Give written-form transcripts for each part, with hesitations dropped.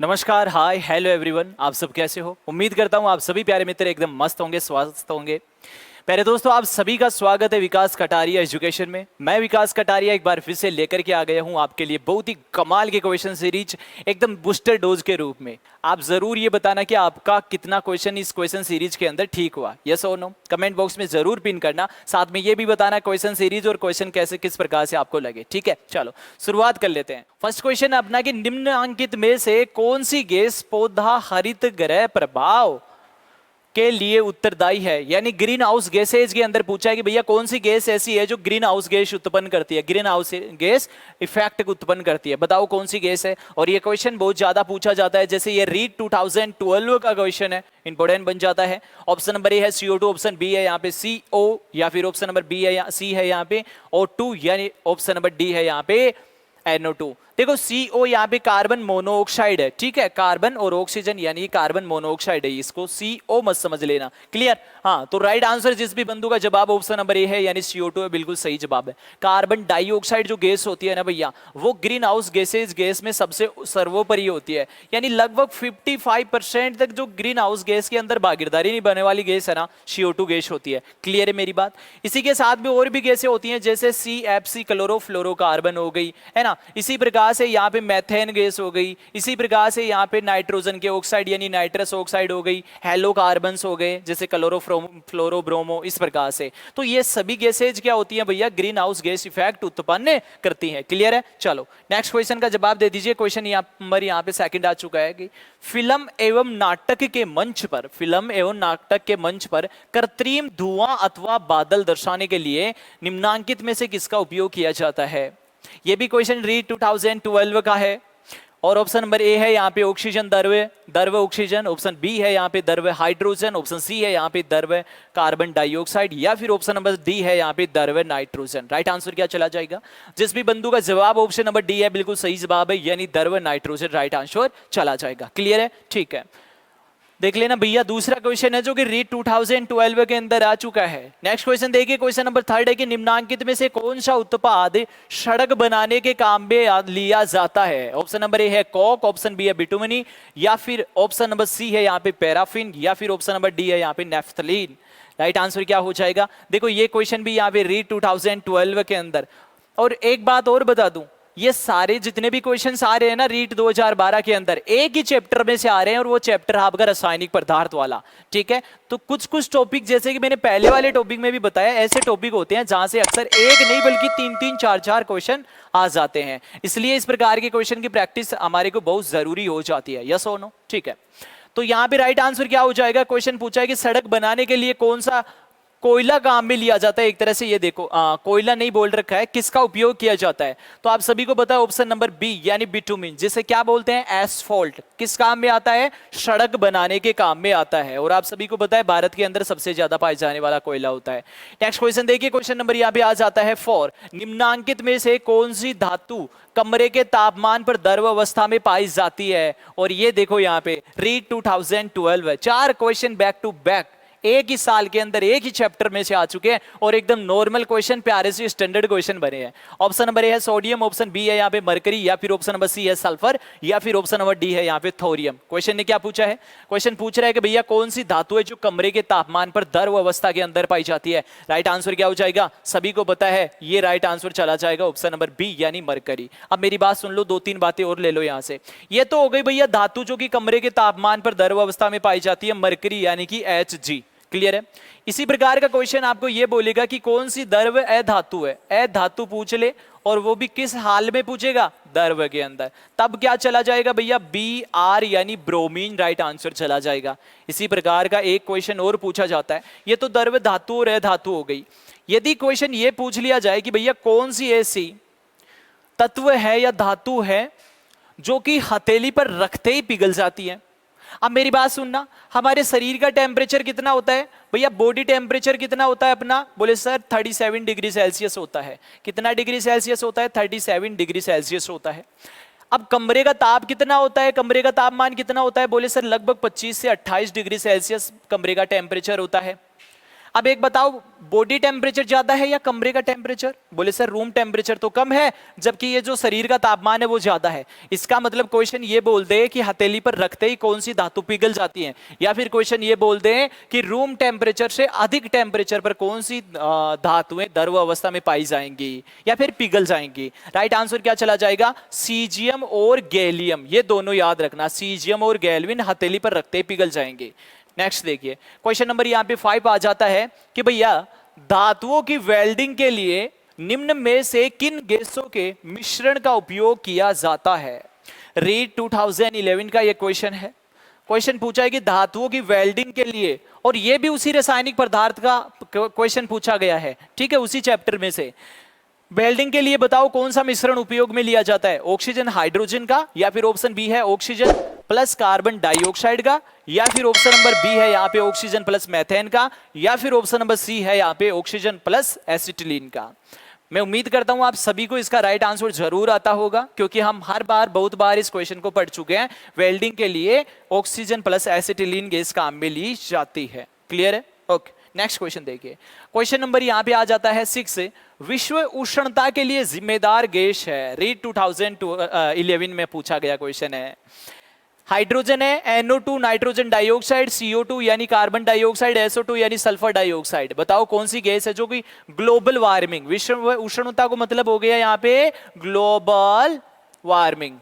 नमस्कार, हाय, hello everyone. आप सब कैसे हो? उम्मीद करता हूँ आप सभी प्यारे मित्र एकदम मस्त होंगे, स्वस्थ होंगे। प्यारे दोस्तों, आप सभी का स्वागत है विकास कटारिया एजुकेशन में। मैं विकास कटारिया एक बार फिर से लेकर के आ गया हूँ आपके लिए बहुत ही कमाल के क्वेश्चन सीरीज, एकदम बूस्टर डोज के रूप में। आप जरूर ये बताना कि आपका कितना क्वेश्चन इस क्वेश्चन सीरीज के अंदर ठीक हुआ, यस और नो। कमेंट बॉक्स में जरूर पिन करना, साथ में ये भी बताना क्वेश्चन सीरीज और क्वेश्चन कैसे किस प्रकार से आपको लगे। ठीक है, चलो शुरुआत कर लेते हैं। फर्स्ट क्वेश्चन अपना कि निम्नलिखित में से कौन सी गैस पौधा हरित गृह प्रभाव के लिए उत्तरदायी है, यानी ग्रीन हाउस गैसेज के अंदर पूछा है कि भैया कौन सी गैस ऐसी है जो ग्रीन हाउस गैस उत्पन्न करती है, ग्रीन हाउस गैस इफेक्ट उत्पन्न करती है। बताओ कौन सी गैस है। और ये क्वेश्चन बहुत ज्यादा पूछा जाता है, जैसे ये रीड 2012 का क्वेश्चन है, इंपोर्टेंट बन जाता है। ऑप्शन नंबर ए है CO2, ऑप्शन बी है यहाँ पे CO, या फिर ऑप्शन नंबर बी है सी है यहाँ पे O2, यानी ऑप्शन नंबर डी है यहाँ पे NO2। देखो CO यहाँ पे कार्बन मोनोऑक्साइड है, ठीक है, कार्बन और ऑक्सीजन यानी कार्बन मोनोऑक्साइड है, इसको CO मत समझ लेना। क्लियर? हाँ, तो राइट आंसर जिस भी बंधु का जवाब ऑप्शन नंबर ए है यानी CO2 है, बिल्कुल सही जवाब है। कार्बन डाइऑक्साइड जो गैस होती है ना भैया, वो ग्रीन हाउस गैसेज गैस में सबसे सर्वोपरि होती है, यानी लगभग 55% तक जो ग्रीन हाउस गैस के अंदर भागीदारी नहीं बनने वाली गैस है ना, CO2 गैस होती है। क्लियर है मेरी बात? इसी के साथ में और भी गैसें होती हैं, जैसे CFC क्लोरोफ्लोरोकार्बन हो गई, है ना। इसी प्रकार से यहाँ पे मैथेन गैस हो गई, इसी प्रकार से यहाँ पे नाइट्रोजन के ऑक्साइड यानी नाइट्रस ऑक्साइड हो गई, हेलोकार्बन्स हो गए जैसे क्लोरोफ्लोरोब्रोमो, इस प्रकार से। तो ये सभी गैसेज क्या होती हैं भैया, ग्रीन हाउस गैस इफेक्ट उत्पन्न करती हैं। क्लियर है? चलो नेक्स्ट क्वेश्चन का जवाब दे दीजिए। क्वेश्चन नंबर यहाँ पे सेकंड आ चुका है कि फिल्म एवं नाटक के मंच पर, फिल्म एवं नाटक के मंच पर कृत्रिम धुआं अथवा बादल दर्शाने के लिए निम्नांकित में से किसका उपयोग किया जाता है। ये भी क्वेश्चन रीड 2012 का है। और ऑप्शन नंबर ए है यहाँ पे ऑक्सीजन द्रव्य, द्रव्य ऑक्सीजन, ऑप्शन बी है यहाँ पे द्रव्य हाइड्रोजन, ऑप्शन सी है यहाँ पे द्रव्य कार्बन डाइऑक्साइड, या फिर ऑप्शन नंबर डी है यहाँ पे द्रव्य नाइट्रोजन। राइट आंसर क्या चला जाएगा? जिस भी बंधु का जवाब ऑप्शन नंबर डी है बिल्कुल सही जवाब है, यानी द्रव्य नाइट्रोजन राइट आंसर चला जाएगा। क्लियर है? ठीक है, देख लेना भैया। दूसरा क्वेश्चन है जो कि रीड 2012 के अंदर आ चुका है। नेक्स्ट क्वेश्चन देखिए, क्वेश्चन नंबर थर्ड है कि निम्नांकित में से कौन सा उत्पाद सड़क बनाने के काम में लिया जाता है। ऑप्शन नंबर ए है कॉक, ऑप्शन बी है बिटुमनी, या फिर ऑप्शन नंबर सी है यहाँ पे पैराफिन, या फिर ऑप्शन नंबर डी है यहाँ पे नेफ्थलीन। राइट आंसर क्या हो जाएगा? देखो ये क्वेश्चन भी यहाँ पे रीड 2012 के अंदर। और एक बात और बता दूं, ये सारे जितने भी क्वेश्चंस आ रहे हैं ना रीट 2012 के अंदर, एक ही चैप्टर में से आ रहे हैं, और वो चैप्टर आपका रासायनिक पदार्थ वाला। ठीक है, तो कुछ कुछ टॉपिक जैसे कि मैंने पहले वाले टॉपिक में भी बताया, ऐसे टॉपिक होते हैं जहां से अक्सर एक नहीं बल्कि तीन तीन चार चार क्वेश्चन आ जाते हैं, इसलिए इस प्रकार के क्वेश्चन की प्रैक्टिस हमारे को बहुत जरूरी हो जाती है। यस और नो? ठीक है, तो यहाँ पे राइट आंसर क्या हो जाएगा? क्वेश्चन पूछा है कि सड़क बनाने के लिए कौन सा कोयला काम में लिया जाता है। एक तरह से ये देखो, कोयला नहीं बोल रखा है, किसका उपयोग किया जाता है, तो आप सभी को पता है ऑप्शन नंबर बी यानी बिटुमिन, जिसे क्या बोलते हैं, एसफॉल्ट। किस काम में आता है? सड़क बनाने के काम में आता है। और आप सभी को पता है भारत के अंदर सबसे ज्यादा पाए जाने वाला कोयला होता है। नेक्स्ट क्वेश्चन देखिए, क्वेश्चन नंबर यहाँ पे आ जाता है 4, निम्नांकित में से कौन सी धातु कमरे के तापमान पर द्रव अवस्था में पाई जाती है। और ये देखो यहाँ पे रीड 2012 चार क्वेश्चन बैक टू बैक एक ही साल के अंदर एक ही चैप्टर में से आ चुके हैं, और एकदम नॉर्मल क्वेश्चन, प्यारे से स्टैंडर्ड क्वेश्चन बने हैं। ऑप्शन नंबर ए है सोडियम, ऑप्शन बी है यहाँ पे मरकरी, या फिर ऑप्शन नंबर सी है सल्फर, या फिर ऑप्शन नंबर डी है यहाँ पे थोरियम। क्वेश्चन ने क्या पूछा है? क्वेश्चन पूछ रहा है कि भैया कौन सी धातु है जो कमरे के तापमान पर द्रव अवस्था के अंदर पाई जाती है। राइट आंसर क्या हो जाएगा? सभी को पता है, ये राइट आंसर चला जाएगा ऑप्शन नंबर बी यानी मरकरी। अब मेरी बात सुन लो, दो तीन बातें और ले लो यहाँ से। ये तो हो गई भैया धातु जो कि कमरे के तापमान पर द्रव अवस्था में पाई जाती है, मरकरी यानी कि Hg। क्लियर है? इसी प्रकार का क्वेश्चन आपको यह बोलेगा कि कौन सी द्रव्य अधातु है, अधातु पूछ ले, और वो भी किस हाल में पूछेगा? द्रव्य के अंदर। तब क्या चला जाएगा भैया? Br यानी ब्रोमीन राइट आंसर चला जाएगा। इसी प्रकार का एक क्वेश्चन और पूछा जाता है, ये तो द्रव्य धातु और अधातु हो गई। यदि क्वेश्चन ये पूछ लिया जाए कि भैया कौन सी ऐसी तत्व है या धातु है जो कि हथेली पर रखते ही पिघल जाती है। अब मेरी बात सुनना, हमारे शरीर का टेम्परेचर कितना होता है भैया? बॉडी टेम्परेचर कितना होता है अपना? बोले सर 37 डिग्री सेल्सियस होता है। कितना डिग्री सेल्सियस होता है? 37 डिग्री सेल्सियस होता है। अब कमरे का ताप कितना होता है? कमरे का तापमान कितना होता है? बोले सर लगभग 25 से 28 डिग्री सेल्सियस कमरे का टेम्परेचर होता है। अब एक बताओ, बॉडी टेम्परेचर ज्यादा है या कमरे का टेम्परेचर? बोले सर रूम टेम्परेचर तो कम है, जबकि ये जो शरीर का तापमान है वो ज्यादा है। इसका मतलब क्वेश्चन ये बोल दे कि हथेली पर रखते ही कौन सी धातु पिघल जाती है, या फिर क्वेश्चन ये बोल दे कि रूम टेम्परेचर से अधिक टेम्परेचर पर कौन सी धातुएं द्रव अवस्था में पाई जाएंगी या फिर पिघल जाएंगी। राइट आंसर क्या चला जाएगा? सीजियम और गैलियम, ये दोनों याद रखना, सीजियम और गैल्विन हथेली पर रखते ही पिघल जाएंगे। नेक्स्ट देखिए, क्वेश्चन नंबर यहाँ पे 5 आ जाता है कि भैया धातुओं की वेल्डिंग के लिए निम्न में से किन गैसों के मिश्रण का उपयोग किया जाता है? रीड 2011 का ये क्वेश्चन है। क्वेश्चन पूछा है कि धातुओं की वेल्डिंग के लिए, और ये भी उसी रासायनिक पदार्थ का क्वेश्चन पूछा गया है, ठीक है, उसी चैप्टर में से। वेल्डिंग के लिए बताओ कौन सा मिश्रण उपयोग में लिया जाता है? ऑक्सीजन हाइड्रोजन का, या फिर ऑप्शन बी है ऑक्सीजन प्लस कार्बन डाइऑक्साइड का, या फिर ऑप्शन नंबर बी है यहाँ पे ऑक्सीजन प्लस मेथेन का, या फिर ऑप्शन नंबर सी है यहाँ पे ऑक्सीजन प्लस एसिटिलीन का। मैं उम्मीद करता हूं आप सभी को इसका राइट आंसर जरूर आता होगा, क्योंकि हम बहुत बार इस क्वेश्चन को पढ़ चुके हैं। वेल्डिंग के लिए ऑक्सीजन प्लस एसिटिलीन गैस काम में ली जाती है। क्लियर है? ओके, नेक्स्ट क्वेश्चन देखिए। क्वेश्चन नंबर यहाँ पे आ जाता है 6। विश्व उष्णता के लिए जिम्मेदार गैस है। रीड 2011 में पूछा गया क्वेश्चन है। हाइड्रोजन है, NO2 नाइट्रोजन डाइऑक्साइड, CO2 यानी कार्बन डाइऑक्साइड, SO2 यानी सल्फर डाइऑक्साइड। बताओ कौन सी गैस है जो कि ग्लोबल वार्मिंग, विश्व उष्णता को मतलब हो गया यहाँ पे ग्लोबल वार्मिंग।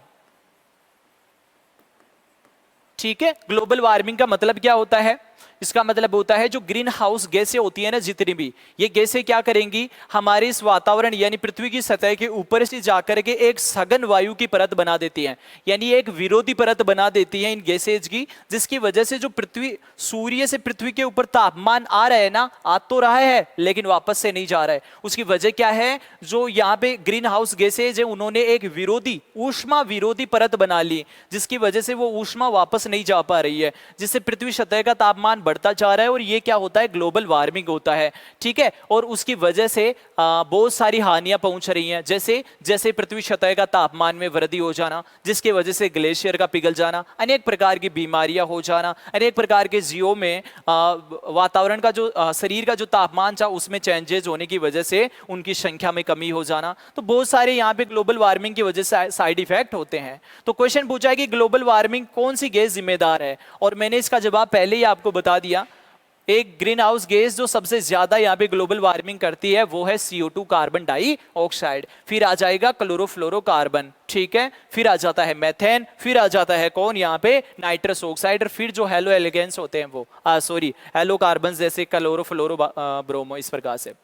ठीक है, ग्लोबल वार्मिंग का मतलब क्या होता है? इसका मतलब होता है जो ग्रीन हाउस गैसें होती है ना, जितनी भी ये गैसें क्या करेंगी, हमारे इस वातावरण यानी पृथ्वी की सतह के ऊपर से जाकर के एक सघन वायु की परत बना देती हैं, यानी एक विरोधी परत बना देती है इन गैसेज की, जिसकी वजह से जो पृथ्वी, सूर्य से पृथ्वी के ऊपर तापमान आ रहा है ना, आ तो रहा है लेकिन वापस से नहीं जा रहा है। उसकी वजह क्या है? जो यहाँ पे ग्रीन हाउस गैसेज है उन्होंने एक विरोधी, ऊष्मा विरोधी परत बना ली, जिसकी वजह से वो ऊष्मा वापस नहीं जा पा रही है, जिससे पृथ्वी सतह का तापमान बढ़ता जा रहा है, और ये क्या होता है? ग्लोबल वार्मिंग होता है। ठीक है, और उसकी वजह से बहुत सारी हानियां पहुंच रही हैं, जैसे जैसे पृथ्वी सतह का तापमान में वृद्धि हो जाना, जिसकी वजह से ग्लेशियर का पिघल जाना, अनेक प्रकार की बीमारियां हो जाना, अनेक प्रकार के जीवों में वातावरण का जो शरीर का जो तापमान था उसमें चेंजेस होने की वजह से उनकी संख्या में कमी हो जाना। तो बहुत सारे यहाँ पे ग्लोबल वार्मिंग की वजह से साइड इफेक्ट होते हैं। तो क्वेश्चन पूछा है कि ग्लोबल वार्मिंग कौन सी गैस जिम्मेदार है, और मैंने इसका जवाब पहले ही आपको बता दिया। एक ग्रीन हाउस गैस जो सबसे ज्यादा यहाँ पे ग्लोबल वार्मिंग करती है वो है CO2 कार्बन डाइऑक्साइड, फिर आ जाएगा क्लोरोफ्लोरोकार्बन, ठीक है, फिर आ जाता है मेथेन, फिर आ जाता है कौन यहाँ पे? नाइट्रस ऑक्साइड, और फिर जो हेलो एलिगेंस होते हैं वो हेलो कार्बन जैसे क्लोरोफ्लोरो ब्रोमो, इस प्रकार से।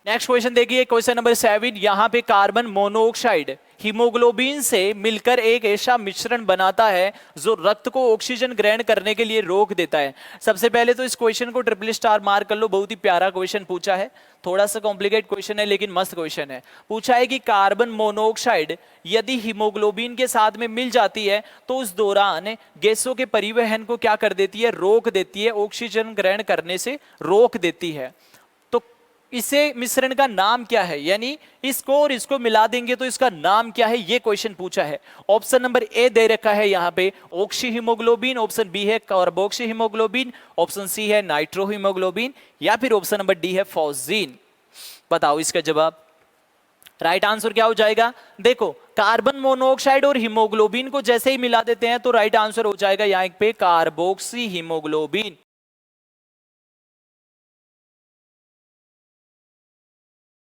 नेक्स्ट क्वेश्चन देखिए, क्वेश्चन नंबर 7। यहाँ पे कार्बन मोनोऑक्साइड हीमोग्लोबिन से मिलकर एक ऐसा मिश्रण बनाता है जो रक्त को ऑक्सीजन ग्रहण करने के लिए रोक देता है। सबसे पहले तो इस क्वेश्चन को ट्रिपल स्टार मार्क कर लो, बहुत ही प्यारा क्वेश्चन पूछा है, थोड़ा सा कॉम्प्लिकेट क्वेश्चन है लेकिन मस्त क्वेश्चन है। पूछा है कि कार्बन मोनोऑक्साइड यदि हीमोग्लोबिन के साथ में मिल जाती है तो उस दौरान गैसों के परिवहन को क्या कर देती है? रोक देती है, ऑक्सीजन ग्रहण करने से रोक देती है। इसे मिश्रण का नाम क्या है, यानी इसको और इसको मिला देंगे तो इसका नाम क्या है, ये क्वेश्चन पूछा है। ऑप्शन नंबर ए दे रखा है यहाँ पे ऑक्सी हीमोग्लोबिन, ऑप्शन बी है कार्बोक्सी हीमोग्लोबिन, ऑप्शन सी है नाइट्रो हीमोग्लोबिन, या फिर ऑप्शन नंबर डी है फॉस्जीन। बताओ इसका जवाब। राइट आंसर क्या हो जाएगा? देखो, कार्बन मोनोऑक्साइड और हीमोग्लोबिन को जैसे ही मिला देते हैं तो राइट आंसर हो जाएगा यहाँ पे कार्बोक्सी हीमोग्लोबिन।